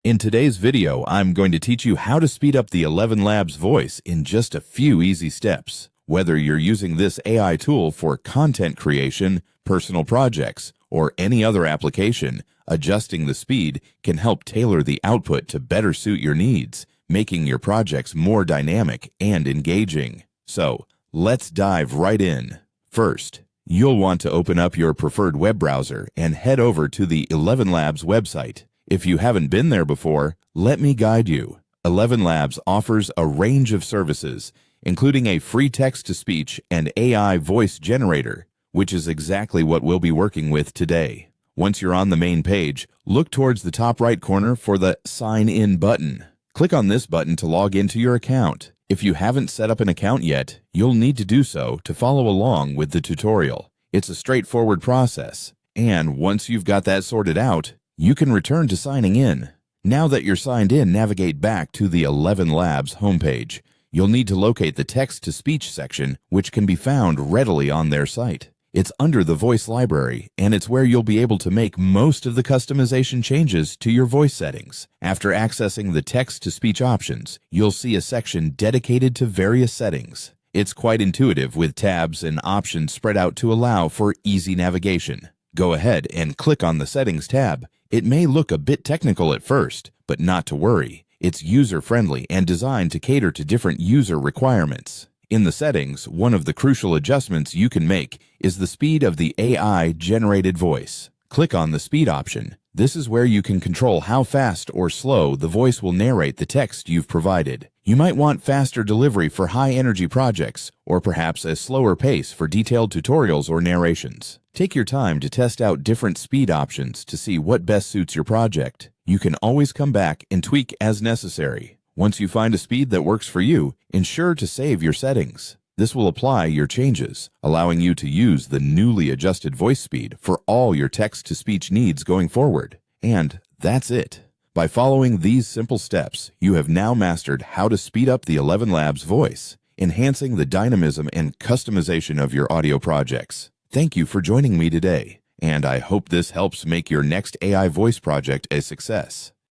In today's video, I'm going to teach you how to speed up the Elevenlabs voice in just a few easy steps. Whether you're using this AI tool for content creation, personal projects, or any other application, adjusting the speed can help tailor the output to better suit your needs, making your projects more dynamic and engaging. So, let's dive right in. First, you'll want to open up your preferred web browser and head over to the Elevenlabs website. If you haven't been there before, let me guide you. Elevenlabs offers a range of services, including a free text-to-speech and AI voice generator, which is exactly what we'll be working with today. Once you're on the main page, look towards the top right corner for the Sign In button. Click on this button to log into your account. If you haven't set up an account yet, you'll need to do so to follow along with the tutorial. It's a straightforward process, and once you've got that sorted out, you can return to signing in. Now that you're signed in, navigate back to the Elevenlabs homepage. You'll need to locate the text-to-speech section, which can be found readily on their site. It's under the voice library, and it's where you'll be able to make most of the customization changes to your voice settings. After accessing the text-to-speech options, you'll see a section dedicated to various settings. It's quite intuitive with tabs and options spread out to allow for easy navigation. Go ahead and click on the Settings tab. It may look a bit technical at first, but not to worry. It's user-friendly and designed to cater to different user requirements. In the settings, one of the crucial adjustments you can make is the speed of the AI-generated voice. Click on the Speed option. This is where you can control how fast or slow the voice will narrate the text you've provided. You might want faster delivery for high-energy projects, or perhaps a slower pace for detailed tutorials or narrations. Take your time to test out different speed options to see what best suits your project. You can always come back and tweak as necessary. Once you find a speed that works for you, ensure to save your settings. This will apply your changes, allowing you to use the newly adjusted voice speed for all your text-to-speech needs going forward. And that's it. By following these simple steps, you have now mastered how to speed up the Elevenlabs voice, enhancing the dynamism and customization of your audio projects. Thank you for joining me today, and I hope this helps make your next AI voice project a success.